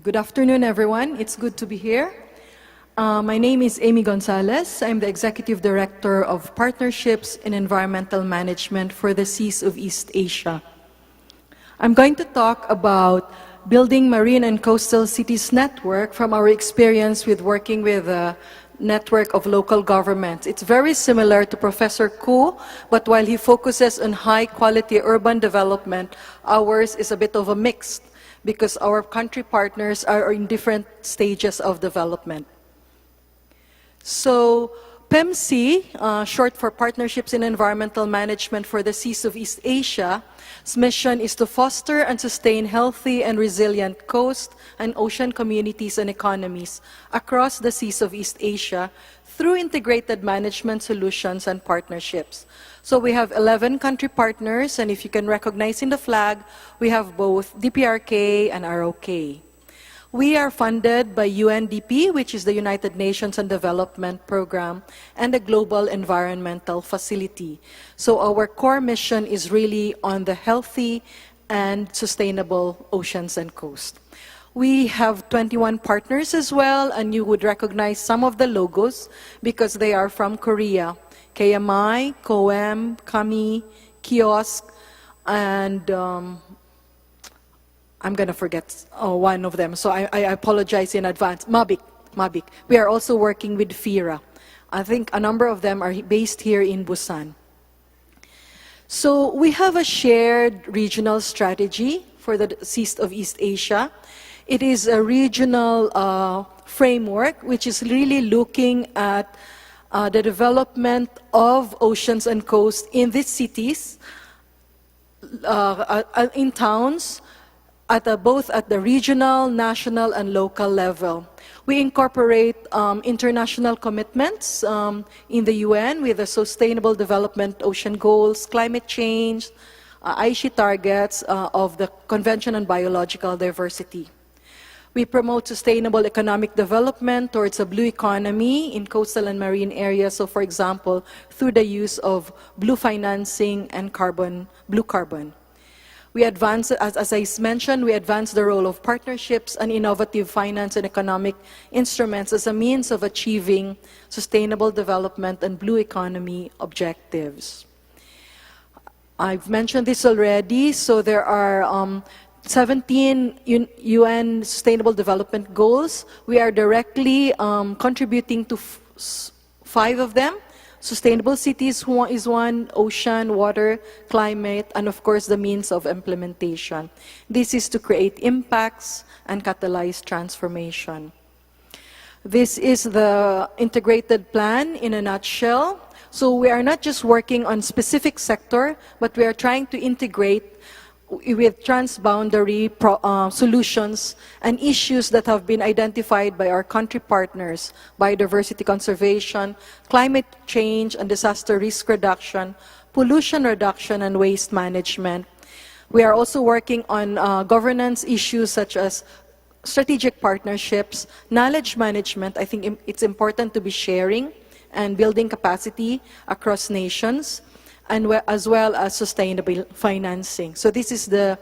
Good afternoon, everyone. It's good to be here. My name is Aimee Gonzales. I'm the Executive Director of Partnerships in Environmental Management for the Seas of East Asia. I'm going to talk about building marine and coastal cities network from our experience with working with a network of local governments. It's very similar to Professor Koo, but while he focuses on high-quality urban development, ours is a bit of a mix because our country partners are in different stages of development. So, PEMSEA, short for Partnerships in Environmental Management for the Seas of East Asia, its mission is to foster and sustain healthy and resilient coast and ocean communities and economies across the seas of East Asia through integrated management solutions and partnerships. So we have 11 country partners, and if you can recognize in the flag, we have both DPRK and ROK. We are funded by UNDP, which is the United Nations and Development Program, and the Global Environmental Facility. So our core mission is really on the healthy and sustainable oceans and coast. We have 21 partners as well, and you would recognize some of the logos because they are from Korea. KMI, COEM, KAMI, Kiosk, and I'm going to forget one of them, so I apologize in advance. Mabic. We are also working with FIRA. I think a number of them are based here in Busan. So we have a shared regional strategy for the Seas of East Asia. It is a regional framework which is really looking at the development of oceans and coasts in these cities, in towns, both at the regional, national, and local level. We incorporate international commitments in the UN with the Sustainable Development Ocean Goals, climate change, Aichi targets of the Convention on Biological Diversity. We promote sustainable economic development towards a blue economy in coastal and marine areas. So, for example, through the use of blue financing and blue carbon. We advance, as I mentioned, we advance the role of partnerships and innovative finance and economic instruments as a means of achieving sustainable development and blue economy objectives. I've mentioned this already, so there are 17 UN Sustainable Development Goals. We are directly contributing to 5 of them. Sustainable cities is one, ocean, water, climate, and of course the means of implementation. This is to create impacts and catalyze transformation. This is the integrated plan in a nutshell. So we are not just working on specific sector, but we are trying to integrate with transboundary solutions and issues that have been identified by our country partners: biodiversity conservation, climate change and disaster risk reduction, pollution reduction, and waste management. We are also working on governance issues such as strategic partnerships, knowledge management. I think it's important to be sharing and building capacity across nations, and as well as sustainable financing. So this is the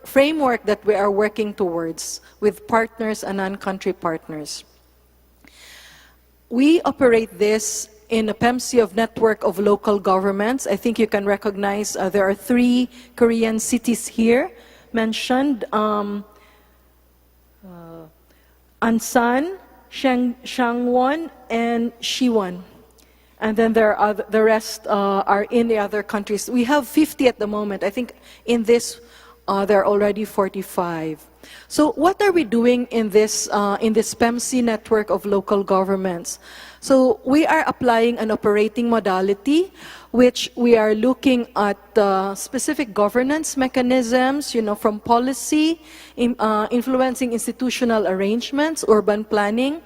framework that we are working towards with partners and non-country partners. We operate this in a PEMSEA of network of local governments. I think you can recognize there are 3 Korean cities here mentioned: Ansan, Changwon, and Siwon. And then the rest are in the other countries. We have 50 at the moment. I think in this there are already 45. So what are we doing in this PEMSEA network of local governments? So we are applying an operating modality, which we are looking at specific governance mechanisms, from policy, influencing institutional arrangements, urban planning,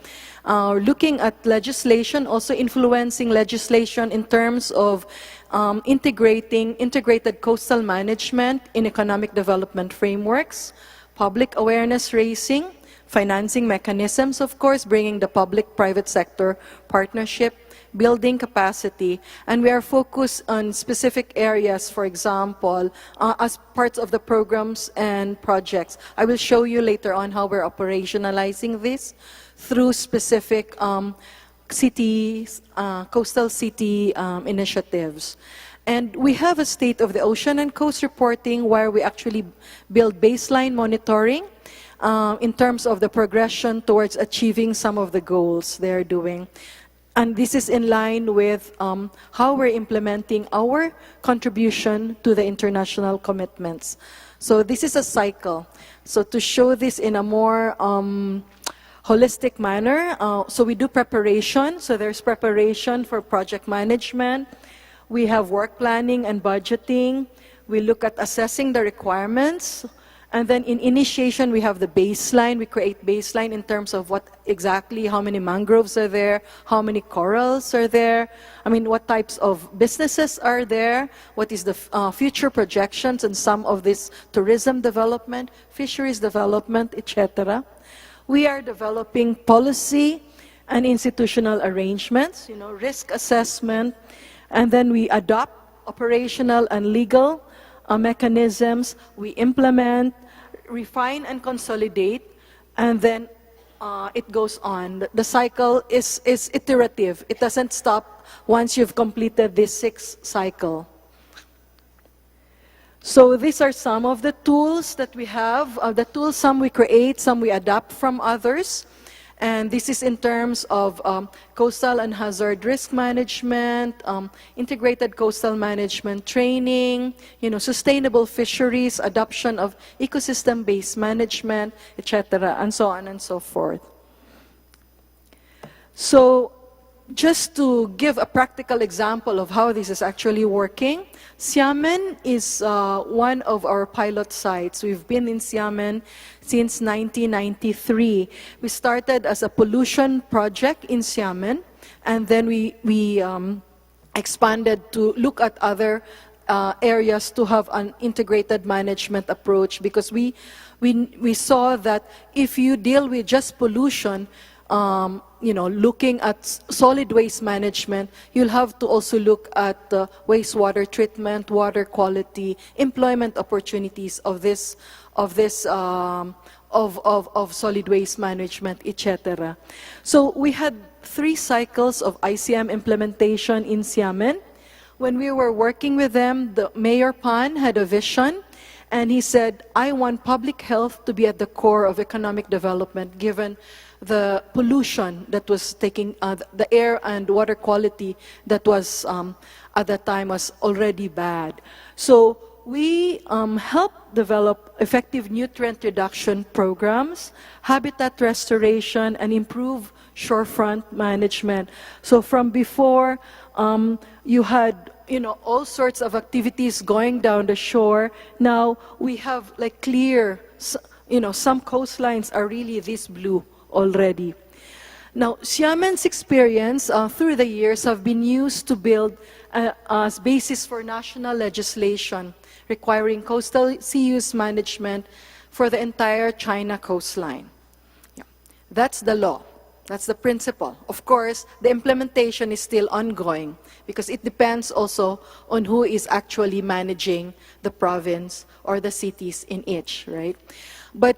looking at legislation, also influencing legislation in terms of integrated coastal management in economic development frameworks, public awareness raising, financing mechanisms, of course, bringing the public-private sector partnership, building capacity, and we are focused on specific areas, for example, as parts of the programs and projects. I will show you later on how we're operationalizing this through specific cities, coastal city initiatives. And we have a state of the ocean and coast reporting where we actually build baseline monitoring in terms of the progression towards achieving some of the goals they're doing. And this is in line with how we're implementing our contribution to the international commitments. So this is a cycle. So to show this in a more holistic manner, so we do preparation. So there's preparation for project management. We have work planning and budgeting. We look at assessing the requirements. And then in initiation, we have the baseline. We create baseline in terms of what exactly, how many mangroves are there, how many corals are there, I mean, what types of businesses are there, what is the future projections and some of this tourism development, fisheries development, etc. We are developing policy and institutional arrangements, risk assessment, and then we adopt operational and legal mechanisms, we implement, refine and consolidate, and then it goes on. The cycle is iterative. It doesn't stop once you've completed this 6th cycle. So these are some of the tools that we have. The tools, some we create, some we adapt from others. And this is in terms of coastal and hazard risk management, integrated coastal management training, sustainable fisheries, adoption of ecosystem-based management, etc., and so on and so forth. So just to give a practical example of how this is actually working, Xiamen is one of our pilot sites. We've been in Xiamen since 1993. We started as a pollution project in Xiamen, and then we expanded to look at other areas to have an integrated management approach, because we saw that if you deal with just pollution, looking at solid waste management, you'll have to also look at wastewater treatment, water quality, employment opportunities of solid waste management, etc. So we had 3 cycles of ICM implementation in Xiamen. When we were working with them, the Mayor Pan had a vision, and he said, I want public health to be at the core of economic development, given the pollution that was taking, the air and water quality that was at that time was already bad. So we helped develop effective nutrient reduction programs, habitat restoration, and improve shorefront management. So from before, you had all sorts of activities going down the shore. Now we have like clear, some coastlines are really this blue already. Now, Xiamen's experience through the years have been used to build as basis for national legislation requiring coastal sea use management for the entire China coastline. Yeah. That's the law. That's the principle. Of course, the implementation is still ongoing because it depends also on who is actually managing the province or the cities in each, right? But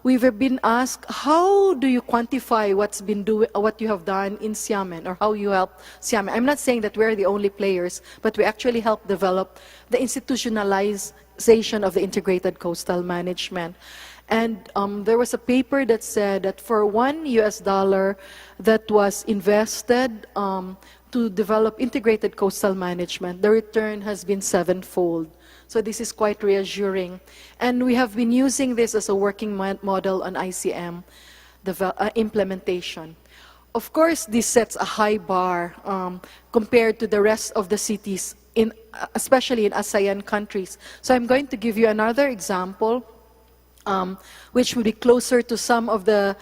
we've been asked, how do you quantify what you have done in Xiamen, or how you help Xiamen? I'm not saying that we're the only players, but we actually help develop the institutionalization of the integrated coastal management. And there was a paper that said that for $1 that was invested to develop integrated coastal management, the return has been 7-fold. So this is quite reassuring. And we have been using this as a working model on ICM implementation. Of course, this sets a high bar compared to the rest of the cities, especially in ASEAN countries. So I'm going to give you another example, which will be closer to some of the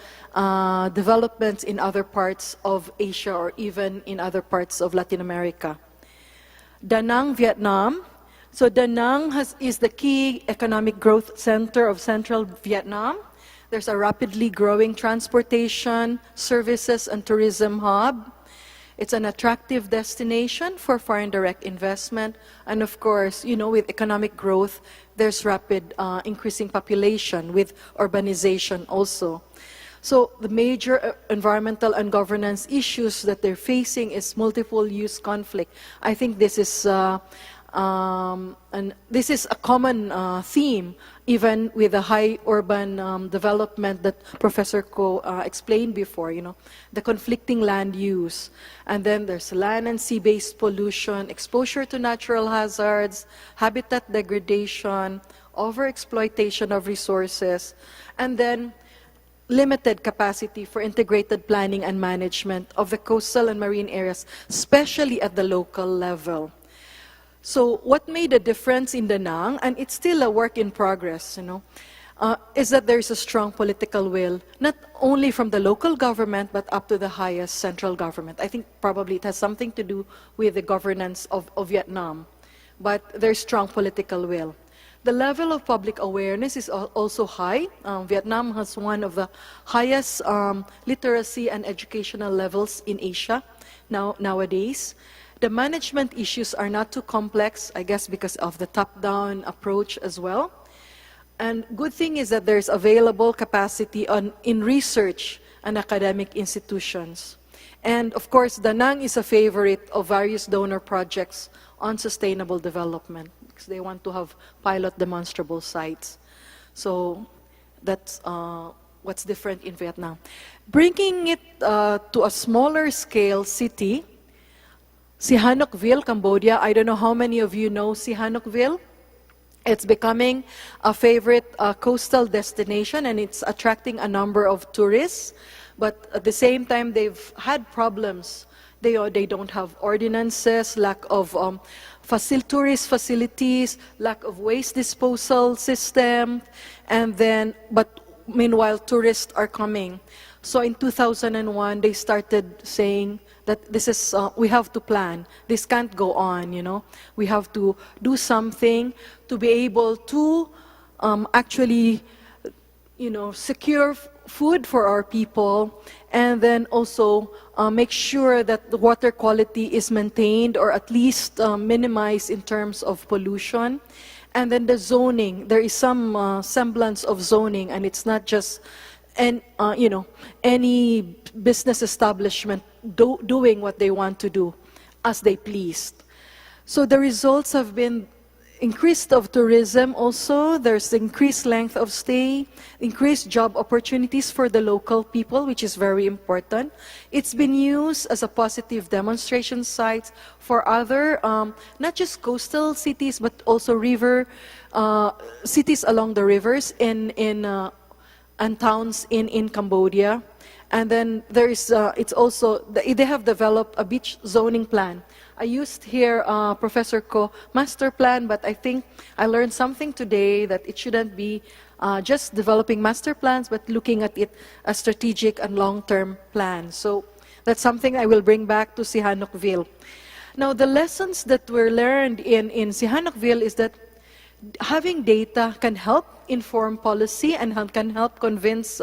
developments in other parts of Asia or even in other parts of Latin America. Da Nang, Vietnam. So Da Nang is the key economic growth center of central Vietnam. There's a rapidly growing transportation, services, and tourism hub. It's an attractive destination for foreign direct investment. And of course, you know, with economic growth, there's rapid increasing population with urbanization also. So the major environmental and governance issues that they're facing is multiple use conflict. I think this is a common theme, even with the high urban development that Professor Ko explained before, you know, the conflicting land use. And then there's land and sea-based pollution, exposure to natural hazards, habitat degradation, overexploitation of resources, and then limited capacity for integrated planning and management of the coastal and marine areas, especially at the local level. So what made a difference in Da Nang, and it's still a work in progress, you know, is that there's a strong political will, not only from the local government, but up to the highest central government. I think probably it has something to do with the governance of Vietnam, but there's strong political will. The level of public awareness is also high. Vietnam has one of the highest literacy and educational levels in Asia nowadays. The management issues are not too complex, I guess because of the top-down approach as well. And good thing is that there's available capacity in research and academic institutions. And of course, Da Nang is a favorite of various donor projects on sustainable development, because they want to have pilot demonstrable sites. So that's what's different in Vietnam. Bringing it to a smaller scale city, Sihanoukville, Cambodia. I don't know how many of you know Sihanoukville. It's becoming a favorite coastal destination, and it's attracting a number of tourists. But at the same time, they've had problems. They don't have ordinances, lack of tourist facilities, lack of waste disposal system, and then, but meanwhile, tourists are coming. So in 2001, they started saying that this is, we have to plan. This can't go on, you know. We have to do something to be able to actually, you know, secure food for our people, and then also make sure that the water quality is maintained or at least minimized in terms of pollution. And then the zoning, there is some semblance of zoning, and it's not just you know, any business establishment doing what they want to do as they pleased. So the results have been increased of tourism also. There's increased length of stay, increased job opportunities for the local people, which is very important. It's been used as a positive demonstration site for other, not just coastal cities, but also river cities along the rivers and towns in Cambodia. And then there is, it's also, they have developed a beach zoning plan. I used here Professor Ko master plan, but I think I learned something today that it shouldn't be just developing master plans, but looking at it as strategic and long-term plans. So that's something I will bring back to Sihanoukville. Now, the lessons that were learned in Sihanoukville is that having data can help inform policy and can help convince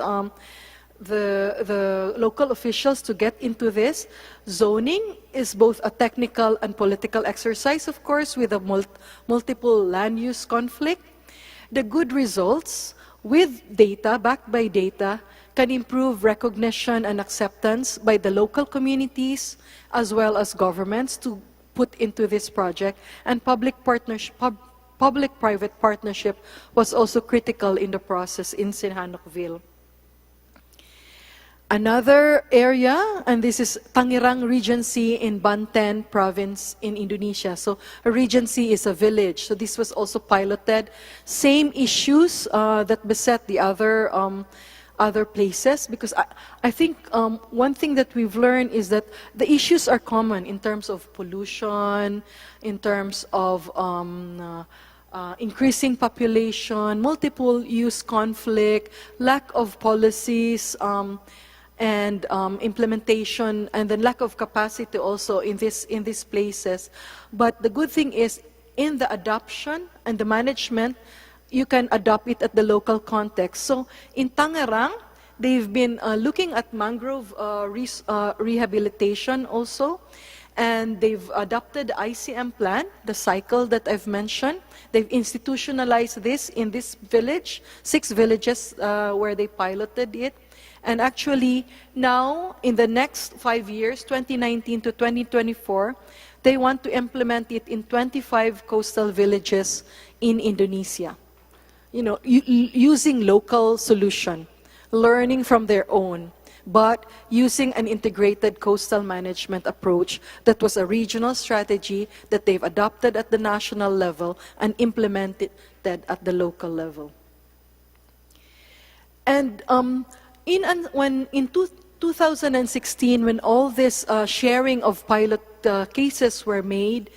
the local officials to get into this. Zoning is both a technical and political exercise, of course, with a multiple land use conflict. The good results with data, backed by data, can improve recognition and acceptance by the local communities as well as governments to put into this project. And public-private partnership was also critical in the process in Sihanoukville. Another area, and this is Tangerang Regency in Banten province in Indonesia. So a regency is a village. So this was also piloted. Same issues that beset the other places, because I think one thing that we've learned is that the issues are common in terms of pollution, in terms of increasing population, multiple use conflict, lack of policies, and implementation, and then lack of capacity also in these places. But the good thing is, in the adoption and the management, you can adopt it at the local context. So in Tangerang, they've been looking at mangrove rehabilitation also, and they've adopted the ICM plan, the cycle that I've mentioned. They've institutionalized this in this village, 6 villages where they piloted it. And actually, now, in the next 5 years, 2019 to 2024, they want to implement it in 25 coastal villages in Indonesia. You know, using local solution, learning from their own, but using an integrated coastal management approach that was a regional strategy that they've adopted at the national level and implemented at the local level. And in 2016, when all this sharing of pilot cases were made,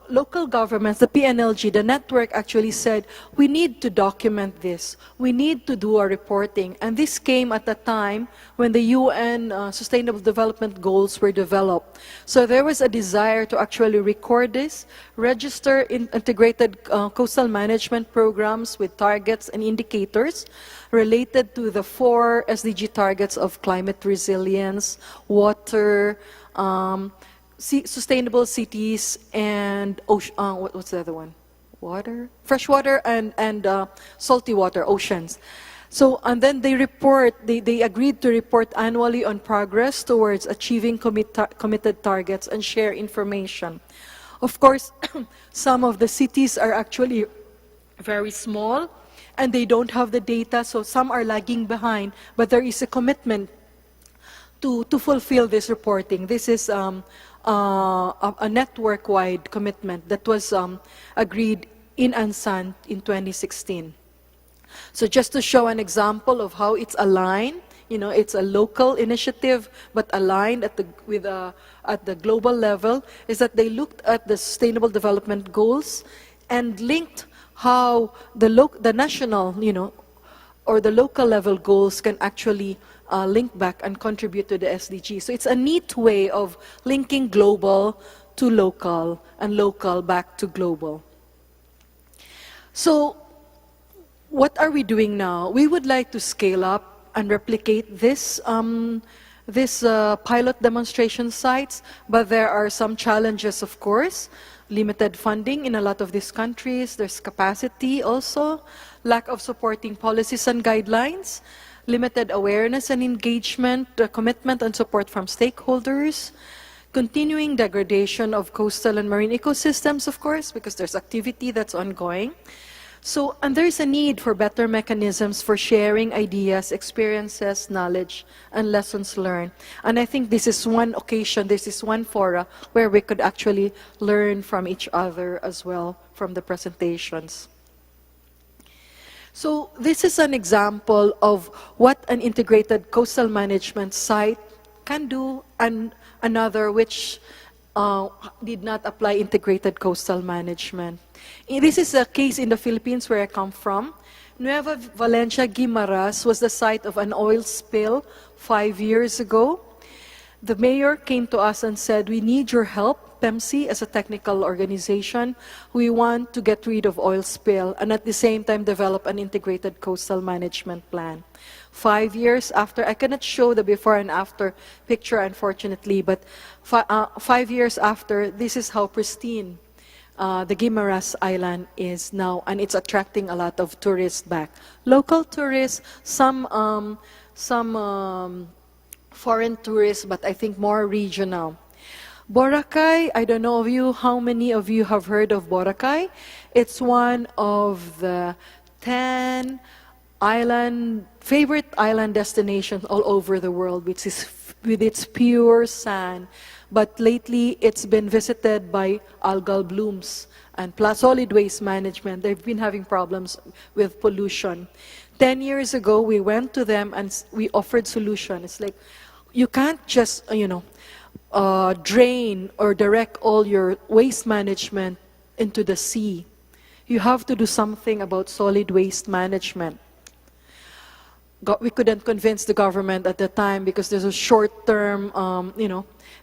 local governments, the PNLG, the network actually said, we need to document this. We need to do our reporting. And this came at a time when the UN Sustainable Development Goals were developed. So there was a desire to actually record this, register integrated coastal management programs with targets and indicators related to the 4 SDG targets of climate resilience, water, sustainable cities, and what's the other one? Water? Fresh water and salty water, oceans. So, and then they agreed to report annually on progress towards achieving committed targets and share information. Of course, some of the cities are actually very small and they don't have the data, so some are lagging behind, but there is a commitment to fulfill this reporting. This is a network-wide commitment that was agreed in Ansan in 2016. So just to show an example of how it's aligned, you know, it's a local initiative but aligned at the global level, is that they looked at the Sustainable Development Goals and linked how the national, you know, or the local level goals can actually link back and contribute to the SDG. So it's a neat way of linking global to local and local back to global. So what are we doing now? We would like to scale up and replicate this pilot demonstration sites, but there are some challenges, of course. Limited funding in a lot of these countries. There's capacity also, lack of supporting policies and guidelines, limited awareness and engagement, commitment and support from stakeholders, continuing degradation of coastal and marine ecosystems, of course, because there's activity that's ongoing. So, and there's a need for better mechanisms for sharing ideas, experiences, knowledge, and lessons learned. And I think this is one occasion, this is one fora where we could actually learn from each other as well from the presentations. So this is an example of what an integrated coastal management site can do, and another which did not apply integrated coastal management. This is a case in the Philippines where I come from. Nueva Valencia, Guimaras was the site of an oil spill 5 years ago. The mayor came to us and said, we need your help, PEMSEA, as a technical organization. We want to get rid of oil spill and at the same time develop an integrated coastal management plan. 5 years after, I cannot show the before and after picture, unfortunately, but 5 years after, this is how pristine the Guimaras Island is now, and it's attracting a lot of tourists back. Local tourists, some foreign tourists, but I think more regional. Boracay, I don't know how many of you have heard of Boracay. It's one of the 10 favorite island destinations all over the world, which is with its pure sand. But lately, it's been visited by algal blooms and solid waste management. They've been having problems with pollution. 10 years ago, we went to them and we offered solution. It's like, you can't just, drain or direct all your waste management into the sea. You have to do something about solid waste management. We couldn't convince the government at the time because there's a short-term,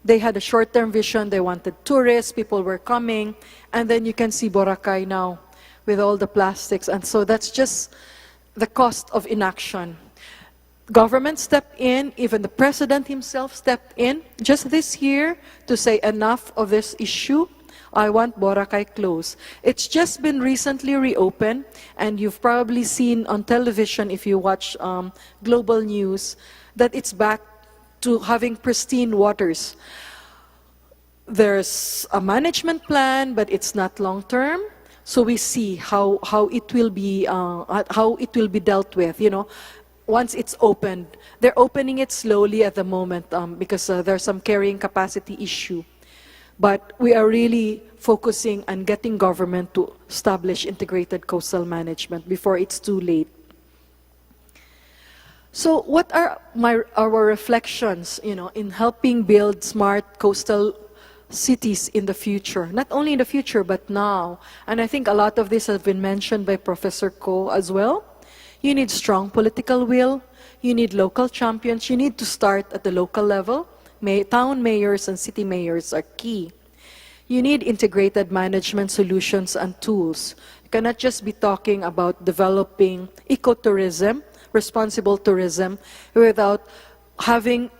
they had a short-term vision. They wanted tourists, people were coming, and then you can see Boracay now. with all the plastics. And so that's just the cost of inaction. Government stepped in, even the president himself stepped in just this year to say enough of this issue. I want Boracay closed. It's just been recently reopened, and you've probably seen on television, if you watch global news, that it's back to having pristine waters. There's a management plan, but it's not long-term. So we see how it will be dealt with. You know, once it's opened, they're opening it slowly at the moment because there's some carrying capacity issue. But we are really focusing on getting government to establish integrated coastal management before it's too late. So what are our reflections, you know, in helping build smart coastal cities in the future? Not only in the future, but now. And I think a lot of this has been mentioned by Professor Ko as well. You need strong political will. You need local champions. You need to start at the local level. Town mayors and city mayors are key. You need integrated management solutions and tools. You cannot just be talking about developing ecotourism, responsible tourism, without having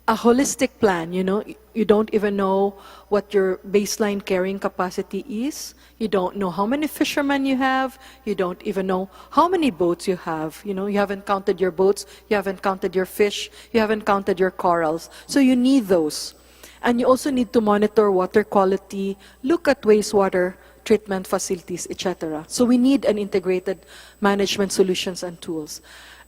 a holistic plan. You know, you don't even know what your baseline carrying capacity is. You don't know how many fishermen you have. You don't even know how many boats you have. You know, you haven't counted your boats. You haven't counted your fish. You haven't counted your corals. So you need those. And you also need to monitor water quality, look at wastewater treatment facilities, etc. So we need an integrated management solutions and tools.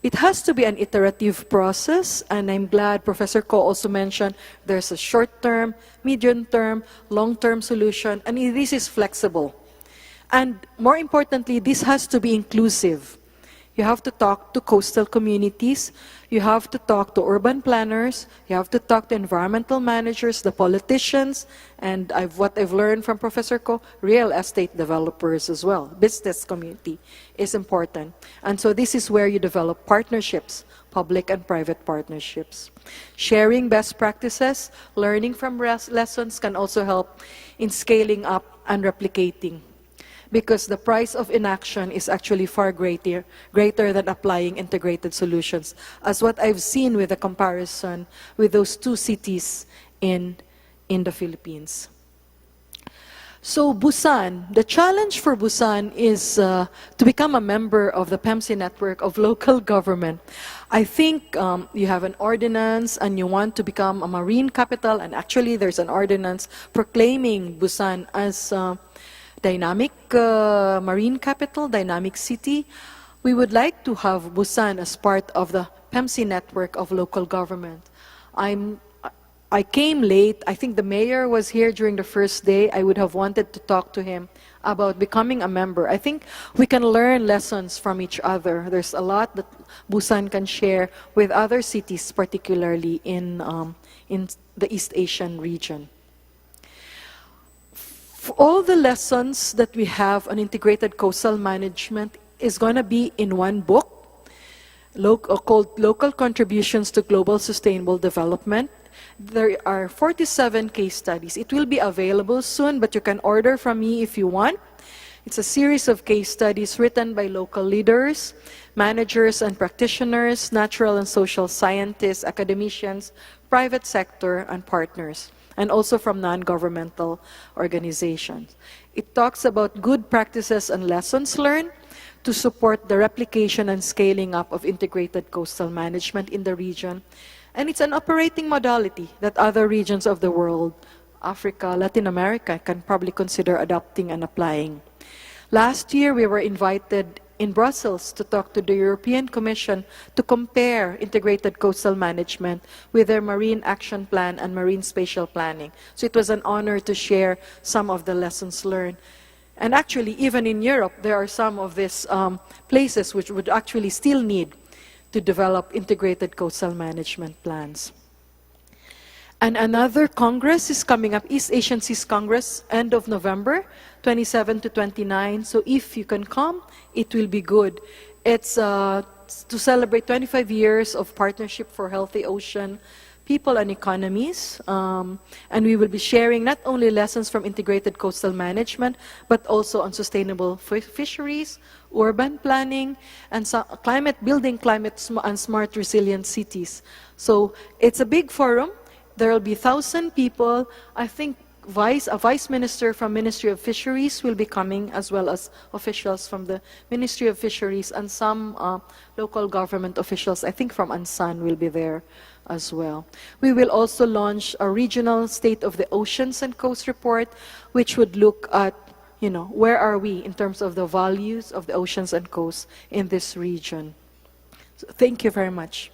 It has to be an iterative process, and I'm glad Professor Ko also mentioned there's a short-term, medium-term, long-term solution, and this is flexible. And more importantly, this has to be inclusive. You have to talk to coastal communities, you have to talk to urban planners, you have to talk to environmental managers, the politicians, and what I've learned from Professor Ko, real estate developers as well. Business community is important. And so this is where you develop partnerships, public and private partnerships. Sharing best practices, learning from lessons can also help in scaling up and replicating, because the price of inaction is actually far greater than applying integrated solutions, as what I've seen with the comparison with those two cities in the Philippines. So Busan, the challenge for Busan is to become a member of the PEMSEA network of local government. I think you have an ordinance and you want to become a marine capital, and actually there's an ordinance proclaiming Busan as dynamic marine capital, dynamic city. We would like to have Busan as part of the PEMSEA network of local government. I came late. I think the mayor was here during the first day. I would have wanted to talk to him about becoming a member. I think we can learn lessons from each other. There's a lot that Busan can share with other cities, particularly in the East Asian region. All the lessons that we have on integrated coastal management is going to be in one book called Local Contributions to Global Sustainable Development. There are 47 case studies. It will be available soon, but you can order from me if you want. It's a series of case studies written by local leaders, managers and practitioners, natural and social scientists, academicians, private sector, and partners, and also from non-governmental organizations. It talks about good practices and lessons learned to support the replication and scaling up of integrated coastal management in the region. And it's an operating modality that other regions of the world, Africa, Latin America, can probably consider adopting and applying. Last year, we were invited in Brussels to talk to the European Commission to compare integrated coastal management with their Marine Action Plan and Marine Spatial Planning. So it was an honor to share some of the lessons learned. And actually, even in Europe, there are some of these places which would actually still need to develop integrated coastal management plans. And another Congress is coming up, East Asian Seas Congress, end of November, 27 to 29. So if you can come, it will be good. It's to celebrate 25 years of Partnership for Healthy Ocean, people and economies. And we will be sharing not only lessons from integrated coastal management, but also on sustainable fisheries, urban planning, and building climate and smart resilient cities. So it's a big forum. There will be 1,000 people. I think a vice minister from Ministry of Fisheries will be coming, as well as officials from the Ministry of Fisheries, and some local government officials, I think from Ansan, will be there as well. We will also launch a regional State of the Oceans and Coast report, which would look at, where are we in terms of the values of the oceans and coasts in this region. So thank you very much.